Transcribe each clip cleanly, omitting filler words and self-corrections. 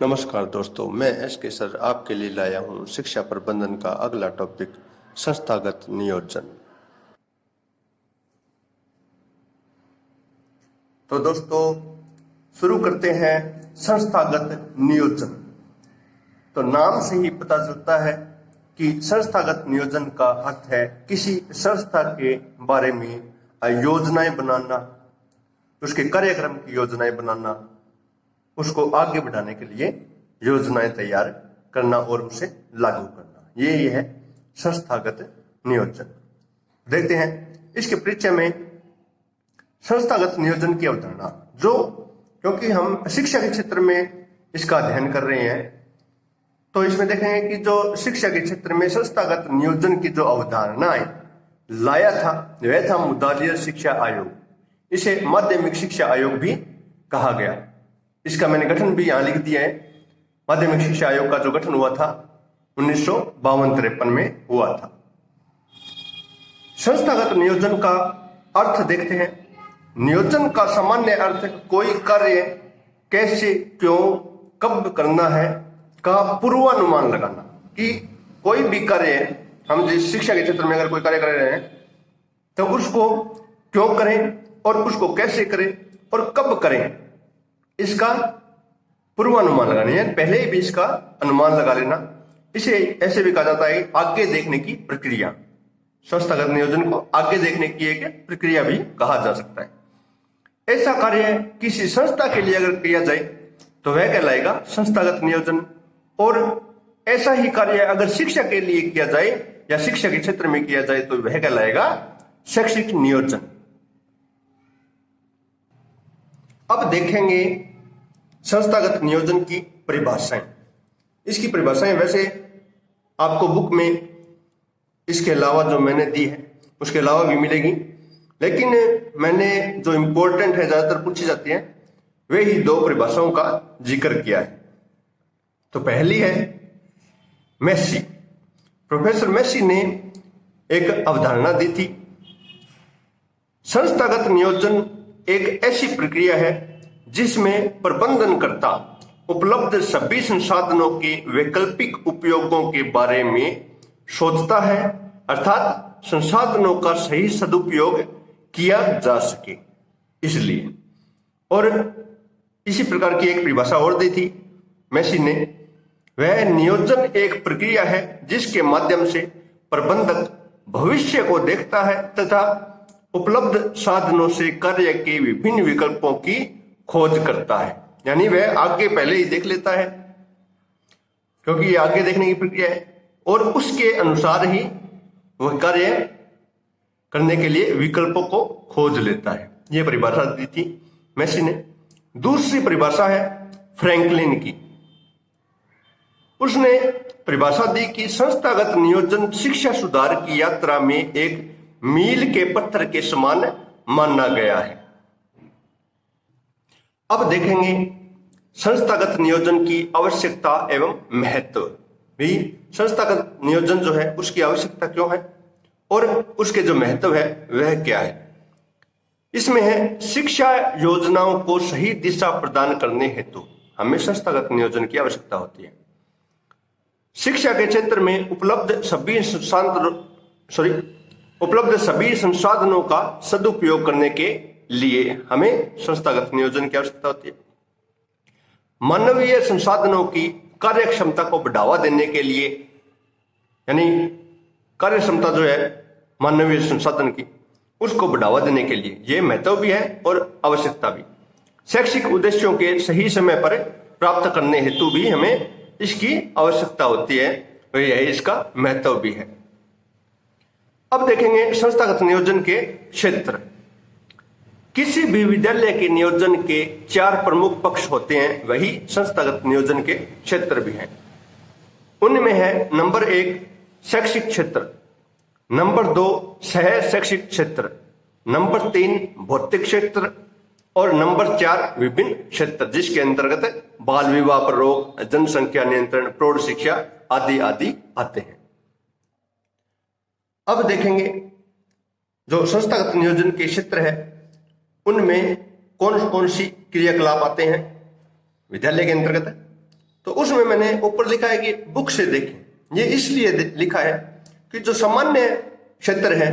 नमस्कार दोस्तों, मैं एस.के. सर आपके लिए लाया हूँ शिक्षा प्रबंधन का अगला टॉपिक, संस्थागत नियोजन। तो दोस्तों शुरू करते हैं संस्थागत नियोजन। तो नाम से ही पता चलता है कि संस्थागत नियोजन का अर्थ है किसी संस्था के बारे में योजनाएं बनाना, उसके कार्यक्रम की योजनाएं बनाना, उसको आगे बढ़ाने के लिए योजनाएं तैयार करना और उसे लागू करना। ये है संस्थागत नियोजन। देखते हैं इसके परिचय में संस्थागत नियोजन की अवधारणा, जो क्योंकि हम शिक्षा के क्षेत्र में इसका अध्ययन कर रहे हैं, तो इसमें देखेंगे कि जो शिक्षा के क्षेत्र में संस्थागत नियोजन की जो अवधारणाएं लाया था वह था मुदालिया शिक्षा आयोग। इसे माध्यमिक शिक्षा आयोग भी कहा गया। इसका मैंने गठन भी यहां लिख दिया है। माध्यमिक शिक्षा आयोग का जो गठन हुआ था 1952-53 में हुआ था। संस्थागत नियोजन का अर्थ देखते हैं। नियोजन का सामान्य अर्थ कोई कार्य कैसे, क्यों, कब करना है का पूर्वानुमान लगाना। कि कोई भी कार्य, हम जिस शिक्षा के क्षेत्र में अगर कोई कार्य कर रहे हैं तो उसको क्यों करें और उसको कैसे करें और कब करें, इसका पूर्वानुमान लगाना है। पहले ही भी इसका अनुमान लगा लेना। इसे ऐसे भी कहा जाता है आगे देखने की प्रक्रिया। संस्थागत नियोजन को आगे देखने की एक प्रक्रिया भी कहा जा सकता है। ऐसा कार्य किसी संस्था के लिए अगर किया जाए तो वह कहलाएगा संस्थागत नियोजन, और ऐसा ही कार्य अगर शिक्षा के लिए किया जाए या शिक्षा के क्षेत्र में किया जाए तो वह कहलाएगा शैक्षिक नियोजन। अब देखेंगे संस्थागत नियोजन की परिभाषाएं। इसकी परिभाषाएं वैसे आपको बुक में इसके अलावा जो मैंने दी है उसके अलावा भी मिलेगी, लेकिन मैंने जो इंपॉर्टेंट है, ज्यादातर पूछी जाती है, वे ही दो परिभाषाओं का जिक्र किया है। तो पहली है मेस्सी। प्रोफेसर मेस्सी ने एक अवधारणा दी थी। संस्थागत नियोजन एक ऐसी प्रक्रिया है जिसमें प्रबंधनकर्ता उपलब्ध सभी संसाधनों के वैकल्पिक उपयोगों के बारे में सोचता है, अर्थात संसाधनों का सही सदुपयोग किया जा सके इसलिए। और इसी प्रकार की एक परिभाषा और दी थी मेस्सी ने। वह नियोजन एक प्रक्रिया है जिसके माध्यम से प्रबंधक भविष्य को देखता है तथा उपलब्ध साधनों से कार्य के विभिन्न विकल्पों की खोज करता है। यानी वह आगे पहले ही देख लेता है, क्योंकि ये आगे देखने की प्रक्रिया है, और उसके अनुसार ही वह कार्य करने के लिए विकल्पों को खोज लेता है। यह परिभाषा दी थी मेस्सी ने। दूसरी परिभाषा है फ्रैंकलिन की। उसने परिभाषा दी कि संस्थागत नियोजन शिक्षा सुधार की यात्रा में एक मील के पत्थर के समान माना गया है। अब देखेंगे संस्थागत नियोजन की आवश्यकता एवं महत्व। भी संस्थागत नियोजन जो है उसकी आवश्यकता क्यों है और उसके जो महत्व है वह क्या है। इसमें है शिक्षा योजनाओं को सही दिशा प्रदान करने हेतु हमें संस्थागत नियोजन की आवश्यकता होती है। शिक्षा के क्षेत्र में उपलब्ध सभी संसाधनों का सदुपयोग करने के लिए हमें संस्थागत नियोजन की आवश्यकता होती है। मानवीय संसाधनों की कार्यक्षमता को बढ़ावा देने के लिए, यानी कार्यक्षमता जो है मानवीय संसाधन की, उसको बढ़ावा देने के लिए यह महत्व भी है और आवश्यकता भी। शैक्षिक उद्देश्यों के सही समय पर प्राप्त करने हेतु भी हमें इसकी आवश्यकता होती है, और यही इसका महत्व भी है। अब देखेंगे संस्थागत नियोजन के क्षेत्र। किसी भी विद्यालय के नियोजन के 4 प्रमुख पक्ष होते हैं, वही संस्थागत नियोजन के क्षेत्र भी हैं। उनमें है नंबर 1 शैक्षिक क्षेत्र, नंबर 2 सह शैक्षिक क्षेत्र, नंबर 3 भौतिक क्षेत्र और नंबर 4 विभिन्न क्षेत्र, जिसके अंतर्गत बाल विवाह पर रोक, जनसंख्या नियंत्रण, प्रौढ़ शिक्षा आदि आदि आते हैं। अब देखेंगे जो संस्थागत नियोजन के क्षेत्र है उनमें कौन कौन सी क्रियाकलाप आते हैं विद्यालय के अंतर्गत है। तो उसमें मैंने ऊपर लिखा है कि बुक से देखें। ये इसलिए लिखा है कि जो सामान्य क्षेत्र है,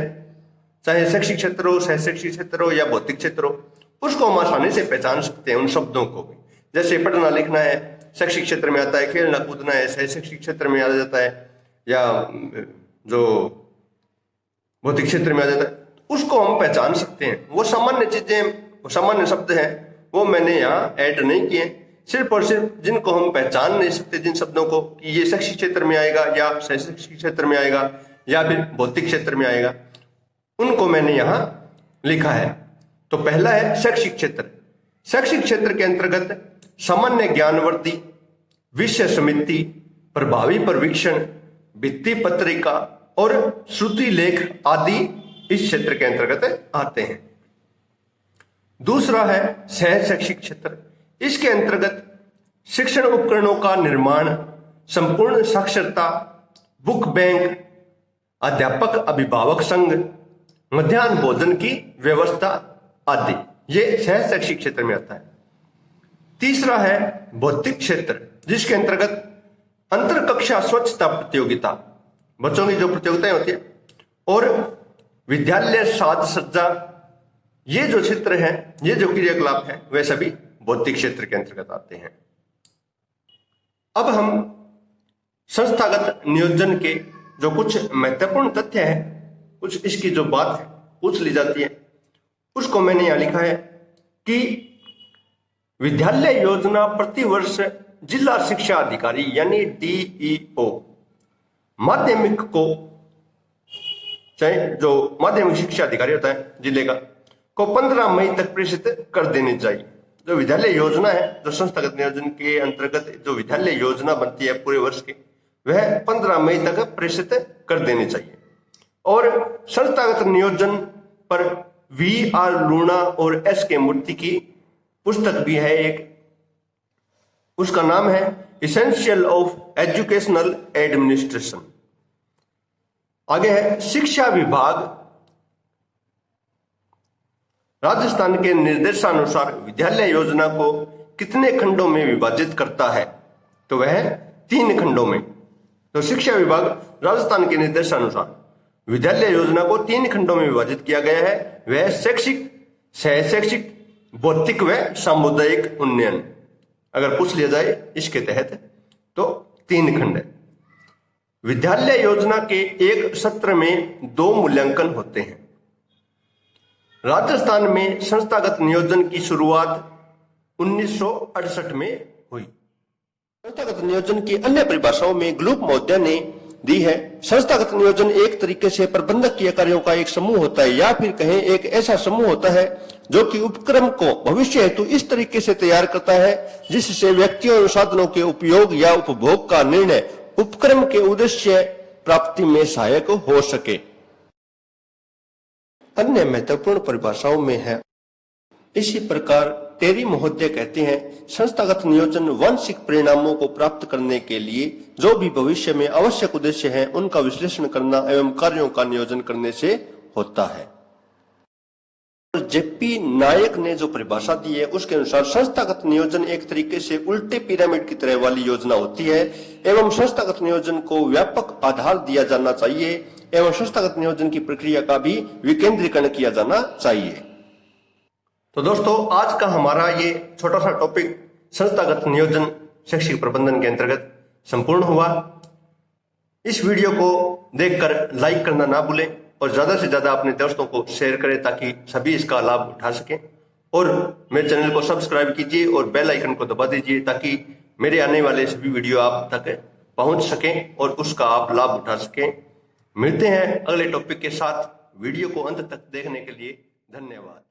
चाहे शैक्षिक क्षेत्र हो, सह शैक्षिक क्षेत्र हो या भौतिक क्षेत्र हो, उसको हम आसानी से पहचान सकते हैं। उन शब्दों को भी, जैसे पढ़ना लिखना है शैक्षिक क्षेत्र में आता है, खेलना कूदना है सह शैक्षिक क्षेत्र में आ जाता है, या जो भौतिक क्षेत्र में आ जाता है, उसको हम पहचान सकते हैं। वो सामान्य चीजें, वो सामान्य शब्द हैं, वो मैंने यहाँ ऐड नहीं किए। सिर्फ और सिर्फ जिनको हम पहचान नहीं सकते, जिन शब्दों को कि ये शैक्षिक क्षेत्र में आएगा या सह शैक्षिक क्षेत्र में आएगा या फिर भौतिक क्षेत्र में आएगा, उनको मैंने यहाँ लिखा है। तो पहला है शैक्षिक क्षेत्र। शैक्षिक क्षेत्र के अंतर्गत सामान्य ज्ञानवर्ती, विषय समिति, प्रभावी पर्यवेक्षण, भित्ति पत्रिका और श्रुति लेख आदि इस क्षेत्र के अंतर्गत आते हैं। दूसरा है सह शैक्षिक क्षेत्र। इसके अंतर्गत शिक्षण उपकरणों का निर्माण, संपूर्ण साक्षरता, बुक बैंक, अध्यापक अभिभावक संघ, मध्याह्न भोजन की व्यवस्था आदि, ये सह शैक्षिक क्षेत्र में आता है। तीसरा है भौतिक क्षेत्र, जिसके अंतर्गत अंतर कक्षा स्वच्छता प्रतियोगिता, बच्चों की जो प्रतियोगिताएं होती है, और विद्यालय साज सज्जा, ये जो क्षेत्र है, ये जो क्रियाकलाप है, वे सभी भौतिक क्षेत्र के अंतर्गत आते हैं। अब हम संस्थागत नियोजन के जो कुछ महत्वपूर्ण तथ्य है, कुछ इसकी जो बात है पूछ ली जाती है, उसको मैंने यहां लिखा है कि विद्यालय योजना प्रतिवर्ष जिला शिक्षा अधिकारी यानी DEO माध्यमिक को, चाहे जो माध्यमिक शिक्षा अधिकारी होता है जिले का, को 15 मई तक प्रेषित कर देनी चाहिए। जो विद्यालय योजना है, जो संस्थागत नियोजन के अंतर्गत जो विद्यालय योजना बनती है पूरे वर्ष की, वह 15 मई तक प्रेषित कर देनी चाहिए। और संस्थागत नियोजन पर VR लूणा और SK मूर्ति की पुस्तक भी है एक, उसका नाम है इसेंशियल ऑफ एजुकेशनल एडमिनिस्ट्रेशन। आगे है शिक्षा विभाग राजस्थान के निर्देशानुसार विद्यालय योजना को कितने खंडों में विभाजित करता है, तो वह 3 खंडों में। तो शिक्षा विभाग राजस्थान के निर्देशानुसार विद्यालय योजना को 3 खंडों में विभाजित किया गया है। वह शैक्षिक, सह शैक्षिक, भौतिक व सामुदायिक उन्नयन, अगर पूछ लिया जाए इसके तहत, तो 3 खंड है। विद्यालय योजना के एक सत्र में 2 मूल्यांकन होते हैं। राजस्थान में संस्थागत नियोजन की शुरुआत 1968 में हुई। संस्थागत नियोजन की अन्य परिभाषाओं में ग्लूप महोदय ने दी है। संस्थागत नियोजन एक तरीके से प्रबंधकीय कार्यों का एक समूह होता है, या फिर कहें एक ऐसा समूह होता है जो कि उपक्रम को भविष्य हेतु इस तरीके से तैयार करता है जिससे व्यक्तियों और साधनों के उपयोग या उपभोग का निर्णय उपक्रम के उद्देश्य प्राप्ति में सहायक हो सके। अन्य महत्वपूर्ण परिभाषाओं में है, इसी प्रकार टेरी महोदय कहते हैं, संस्थागत नियोजन वांछित परिणामों को प्राप्त करने के लिए जो भी भविष्य में आवश्यक उद्देश्य हैं, उनका विश्लेषण करना एवं कार्यों का नियोजन करने से होता है। जेपी नायक ने जो परिभाषा दी है, उसके अनुसार संस्थागत नियोजन एक तरीके से उल्टे पिरामिड की तरह वाली योजना होती है एवं संस्थागत नियोजन को व्यापक आधार दिया जाना चाहिए एवं संस्थागत नियोजन की प्रक्रिया का भी विकेंद्रीकरण किया जाना चाहिए। तो दोस्तों, आज का हमारा ये छोटा सा टॉपिक संस्थागत नियोजन शैक्षिक प्रबंधन के अंतर्गत संपूर्ण हुआ। इस वीडियो को देखकर लाइक करना ना भूलें और ज्यादा से ज्यादा अपने दोस्तों को शेयर करें ताकि सभी इसका लाभ उठा सकें। और मेरे चैनल को सब्सक्राइब कीजिए और बेल आइकन को दबा दीजिए ताकि मेरे आने वाले सभी वीडियो आप तक पहुंच सकें और उसका आप लाभ उठा सकें। मिलते हैं अगले टॉपिक के साथ। वीडियो को अंत तक देखने के लिए धन्यवाद।